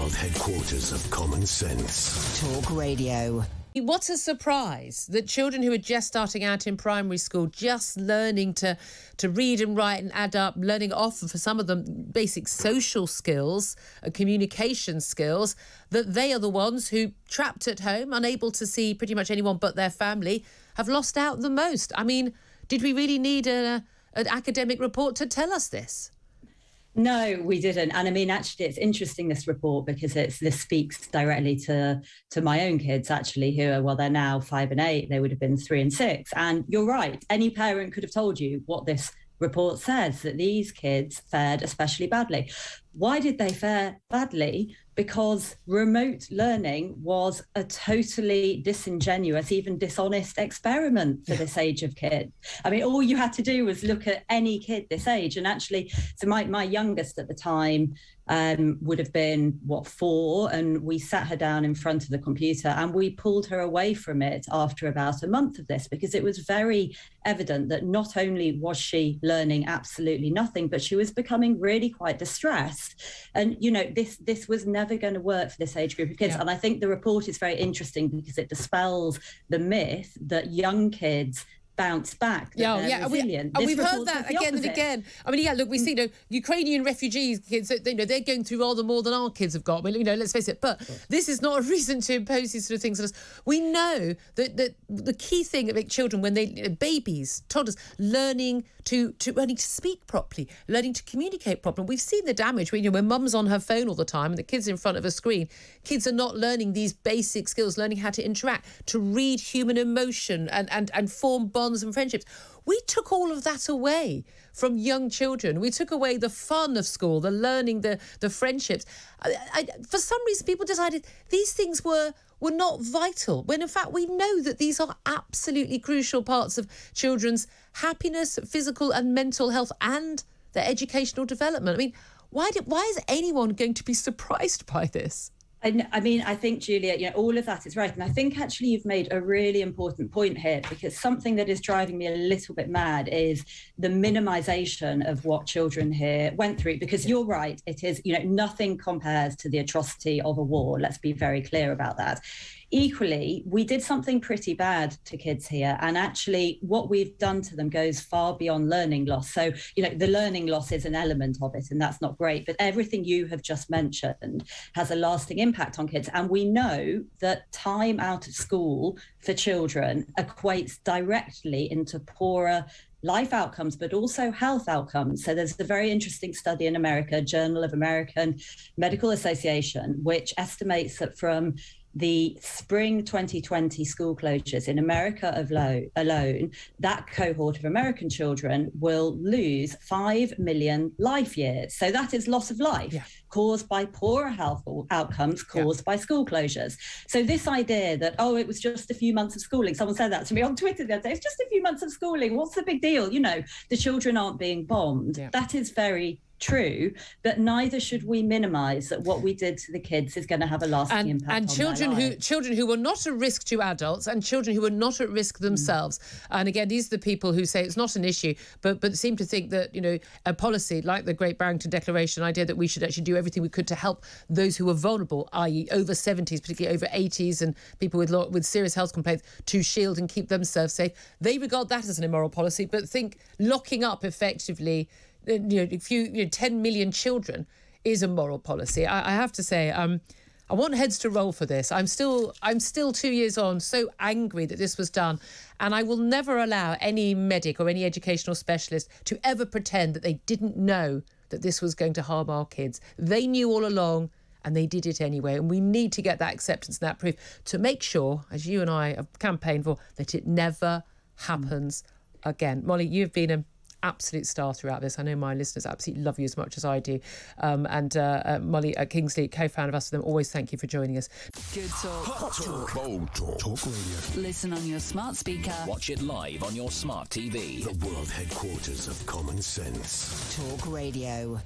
world headquarters of common sense. Talk Radio. What a surprise that children who are just starting out in primary school, just learning to read and write and add up, learning off for some of them basic social skills, communication skills, that they are the ones who, trapped at home, unable to see pretty much anyone but their family, have lost out the most. I mean, did we really need an academic report to tell us this? No, we didn't. And I mean, actually, it's interesting, this report, because this speaks directly to my own kids, actually, who are, well, they're now 5 and 8. They would have been 3 and 6. And you're right. Any parent could have told you what this report says, that these kids fared especially badly. Why did they fare badly? Because remote learning was a totally disingenuous, even dishonest experiment for this age of kid. I mean, all you had to do was look at any kid this age. And actually, so my youngest at the time would have been, 4? And we sat her down in front of the computer and we pulled her away from it after about a month of this, because it was very evident that not only was she learning absolutely nothing, but she was becoming really quite distressed. And, you know, this was never going to work for this age group of kids. Yeah. And I think the report is very interesting because it dispels the myth that young kids bounce back. Resilient. And we've heard that again and again. I mean, look, we see Ukrainian refugees kids, they're going through rather more than our kids have got. I mean, let's face it. But this is not a reason to impose these sort of things on us. We know that the key thing about children, when they babies, toddlers, learning to speak properly, learning to communicate properly. We've seen the damage when mum's on her phone all the time and the kid's in front of a screen. Kids are not learning these basic skills, learning how to interact, to read human emotion and form bonds and friendships. We took all of that away from young children. We took away the fun of school, the learning, the friendships. For some reason, people decided these things were not vital, when in fact we know that these are absolutely crucial parts of children's happiness, physical and mental health, and their educational development. I mean, why is anyone going to be surprised by this? I mean, I think, Julia, all of that is right. And I think actually you've made a really important point here, because something that is driving me a little bit mad is the minimisation of what children here went through. Because you're right, it is, nothing compares to the atrocity of a war. Let's be very clear about that. Equally, we did something pretty bad to kids here, and actually what we've done to them goes far beyond learning loss. So, the learning loss is an element of it, and that's not great, but everything you have just mentioned has a lasting impact on kids. And we know that time out of school for children equates directly into poorer life outcomes, but also health outcomes. So there's a very interesting study in America, Journal of American Medical Association, which estimates that from the spring 2020 school closures in America alone, that cohort of American children will lose 5 million life years. So that is loss of life caused by poorer health outcomes caused by school closures. So this idea that, it was just a few months of schooling, someone said that to me on Twitter the other day, it's just a few months of schooling, what's the big deal? The children aren't being bombed. Yeah. That is very true, but neither should we minimise that what we did to the kids is going to have a lasting impact on children who were not at risk to adults, and children who were not at risk themselves. And again, these are the people who say it's not an issue, but seem to think that a policy like the Great Barrington Declaration, idea that we should actually do everything we could to help those who are vulnerable, i.e. over 70s, particularly over 80s, and people with serious health complaints, to shield and keep themselves safe. They regard that as an immoral policy, but think locking up effectively 10 million children is a moral policy. I have to say, I want heads to roll for this. I'm still 2 years on, so angry that this was done, and I will never allow any medic or any educational specialist to ever pretend that they didn't know that this was going to harm our kids. They knew all along, and they did it anyway. And we need to get that acceptance and that proof to make sure, as you and I have campaigned for, that it never happens again. Molly, you've been an absolute star throughout this. I know my listeners absolutely love you as much as I do. Molly Kingsley, co-founder of Us For Them, always thank you for joining us. Good talk. Hot talk. Bold talk. Talk Radio. Listen on your smart speaker. Watch it live on your smart TV. The world headquarters of common sense. Talk Radio.